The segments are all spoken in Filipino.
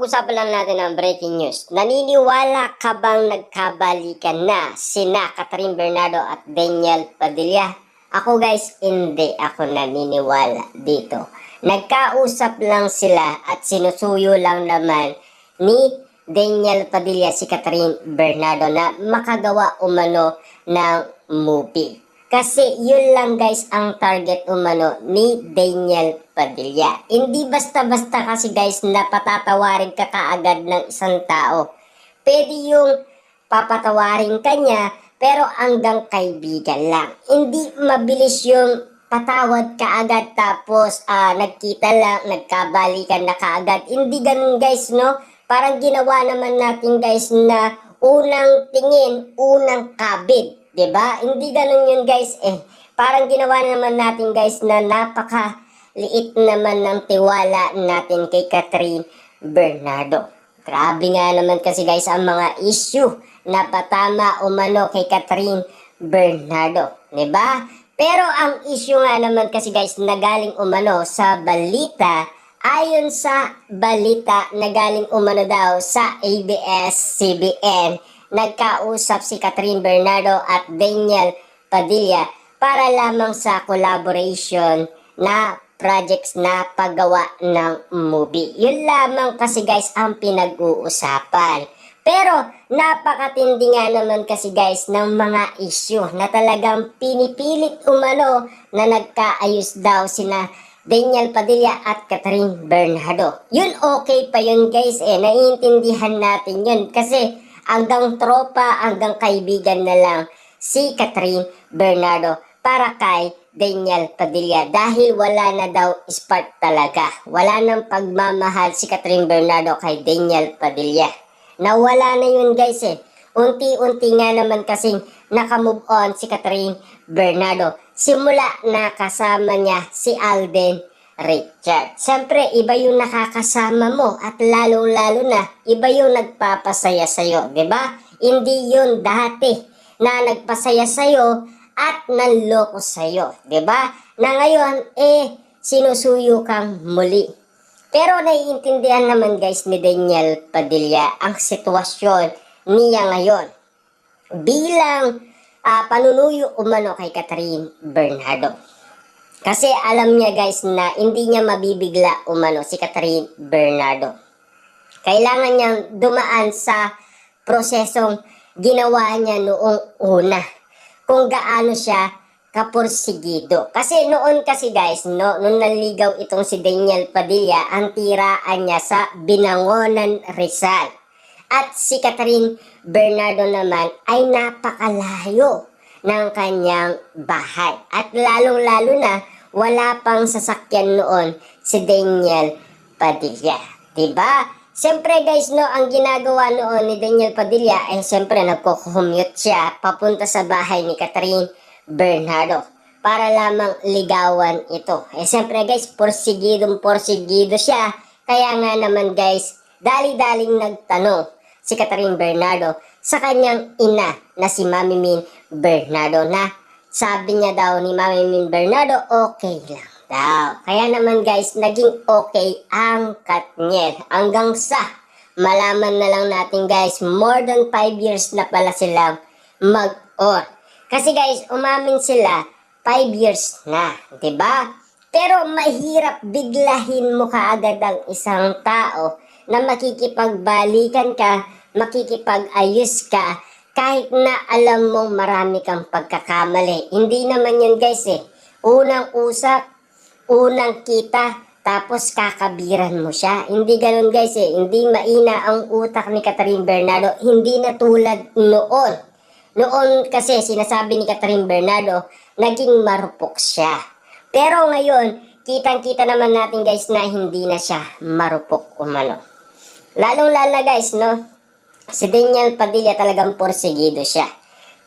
pag-usapan lang natin ang breaking news. Naniniwala ka bang nagkabalikan na sina Catherine Bernardo at Daniel Padilla? Ako guys, hindi ako naniniwala dito. Nagkausap lang sila at sinusuyo lang naman ni Daniel Padilla si Catherine Bernardo na makagawa umano ng movie. Kasi yun lang guys ang target umano ni Daniel Padilla. Hindi basta-basta kasi guys na patatawarin ka kaagad ng isang tao. Pwede yung papatawarin ka niya pero hanggang kaibigan lang. Hindi mabilis yung patawad kaagad tapos nagkita lang, nagkabalikan na kaagad. Hindi ganun guys, no? Parang ginawa naman natin guys na unang tingin, unang kabit. 'Di ba? Hindi ganun yun guys Parang ginawa naman natin guys na napaka-liit naman ng tiwala natin kay Catherine Bernardo. Grabe nga naman kasi guys ang mga issue na patama umano kay Catherine Bernardo. 'Di ba? Pero ang issue nga naman kasi guys na galing umano sa balita, ayon sa balita na galing umano daw sa ABS-CBN, nagkausap si Catherine Bernardo at Daniel Padilla para lamang sa collaboration na projects na paggawa ng movie. Yun lamang kasi guys ang pinag-uusapan. Pero napakatindi nga naman kasi guys ng mga issue na talagang pinipilit umano na nagkaayos daw sina Daniel Padilla at Catherine Bernardo. Yun okay pa yun guys naiintindihan natin yun kasi hanggang tropa, hanggang kaibigan na lang si Catherine Bernardo para kay Daniel Padilla dahil wala na daw spark talaga. Wala nang pagmamahal si Catherine Bernardo kay Daniel Padilla. Nawala na yun guys Unti-unti nga naman kasing nakamove on si Catherine Bernardo. Simula na kasama niya si Alden Richard. Siyempre, iba yung nakakasama mo at lalo-lalo na, iba yung nagpapasaya sa'yo, di ba? Hindi yun dati na nagpasaya sa'yo at nanloko sa'yo, di ba? Na ngayon, sinusuyo kang muli. Pero naiintindihan naman guys ni Daniel Padilla ang sitwasyon niya ngayon bilang panunuyo umano kay Catherine Bernardo. Kasi alam niya guys na hindi niya mabibigla umano si Catherine Bernardo. Kailangan niyang dumaan sa prosesong ginawa niya noong una. Kung gaano siya kapursigido. Kasi noon kasi guys, nung naligaw itong si Daniel Padilla, ang tiraan niya sa Binangonan, Rizal. At si Catherine Bernardo naman ay napakalayo ng kanyang bahay. At lalong-lalo na, wala pang sasakyan noon si Daniel Padilla. Diba? Siyempre guys, ang ginagawa noon ni Daniel Padilla ay siyempre nagko-commute siya papunta sa bahay ni Catherine Bernardo para lamang ligawan ito. Siyempre guys, porsigido siya. Kaya nga naman guys, dali-daling nagtanong si Catherine Bernardo sa kanyang ina na si Mami Min Bernardo na sabi niya daw ni Mami Min Bernardo okay lang daw. Kaya naman guys, naging okay ang Katniel hanggang sa malaman na lang natin guys, more than 5 years na pala silang mag-on. Kasi guys, umamin sila 5 years na, 'di ba? Pero mahirap biglahin mo kaagad ang isang tao na makikipagbalikan ka, makikipag-ayos ka, kahit na alam mong marami kang pagkakamali. Hindi naman yun guys Unang usap, unang kita, tapos kakabiran mo siya. Hindi ganun guys Hindi maina ang utak ni Catherine Bernardo. Hindi na tulad noon. Noon kasi sinasabi ni Catherine Bernardo, naging marupok siya. Pero ngayon, kitang-kita naman natin guys na hindi na siya marupok umano. Lalong-lalo guys, si Daniel Padilla talagang porsigido siya.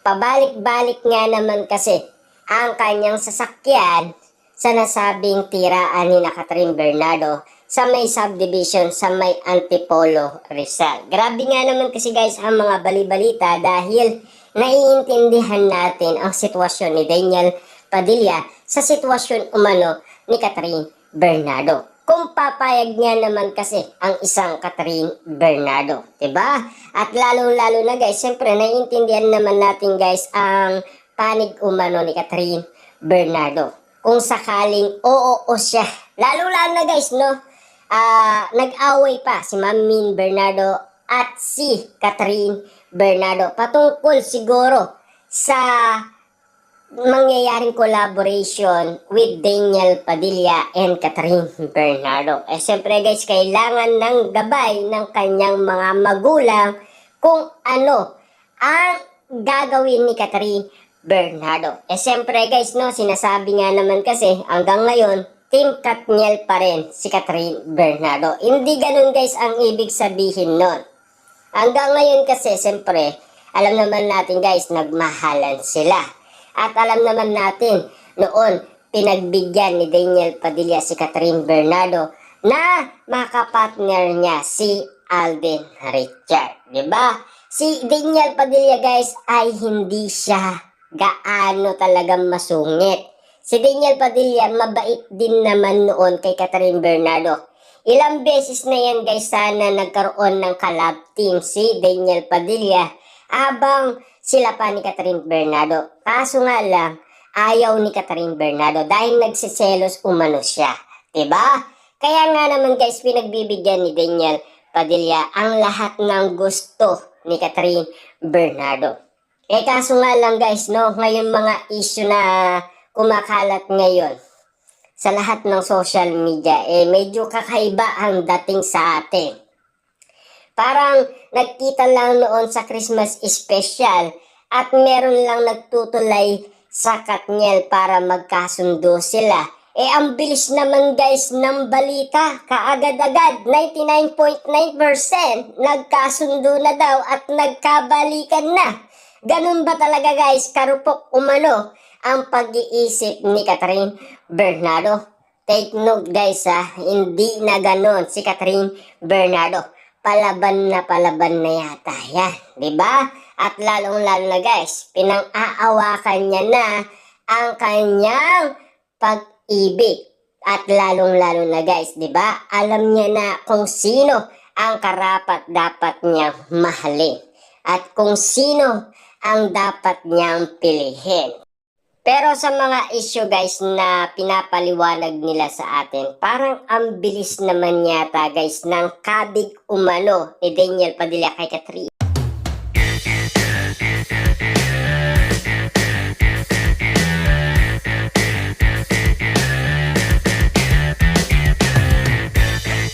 Pabalik-balik nga naman kasi ang kanyang sasakyan sa nasabing tiraan ni Catherine Bernardo sa may subdivision sa may Antipolo, Rizal. Grabe nga naman kasi guys ang mga balibalita dahil naiintindihan natin ang sitwasyon ni Daniel Padilla sa sitwasyon umano ni Catherine Bernardo. kung papayag niya naman kasi ang isang Catherine Bernardo, 'di ba? At lalong-lalo na guys, siyempre naiintindihan naman natin guys ang panig umano ni Catherine Bernardo. Kung sakaling oo o siya. Lalong-lalo na guys, no? Nag-away pa si Ma'am Bernardo at si Catherine Bernardo patungkol siguro sa mangyayaring collaboration with Daniel Padilla and Catherine Bernardo. Siyempre guys, kailangan ng gabay ng kanyang mga magulang kung ano ang gagawin ni Catherine Bernardo. Siyempre guys, no, sinasabi nga naman kasi hanggang ngayon, Team Katniel pa rin si Catherine Bernardo. Hindi ganun guys ang ibig sabihin nun. Hanggang ngayon kasi, siyempre, alam naman natin guys, nagmahalan sila. At alam naman natin, noon, pinagbigyan ni Daniel Padilla si Catherine Bernardo na makapartner niya si Alden Richard. Diba? Si Daniel Padilla guys ay hindi siya gaano talagang masungit. Si Daniel Padilla mabait din naman noon kay Catherine Bernardo. Ilang beses na yan guys sana nagkaroon ng collab team si Daniel Padilla habang sila pa ni Catherine Bernardo. Kaso nga lang, ayaw ni Catherine Bernardo dahil nagsiselos umano siya. Diba? Kaya nga naman guys, pinagbibigyan ni Daniel Padilla ang lahat ng gusto ni Catherine Bernardo. Kaso nga lang guys, no, ngayon mga issue na kumakalat ngayon sa lahat ng social media, medyo kakaiba ang dating sa atin. Parang nagkita lang noon sa Christmas special at meron lang nagtutulay sa Katniel para magkasundo sila. Ang bilis naman guys ng balita, kaagad-agad, 99.9% nagkasundo na daw at nagkabalikan na. Ganun ba talaga guys, karupok umano ang pag-iisip ni Catherine Bernardo? Take note guys hindi na ganun si Catherine Bernardo. Palaban na yata yan, di ba? At lalong-lalo na guys, pinang-aawakan niya na ang kanyang pag-ibig. At lalong-lalo na guys, di ba? Alam niya na kung sino ang karapat-dapat niyang mahalin at kung sino ang dapat niyang pilihin. Pero sa mga issue guys na pinapaliwanag nila sa atin, parang ang bilis naman yata guys ng kabig umano ni Daniel Padilla kay Catherine.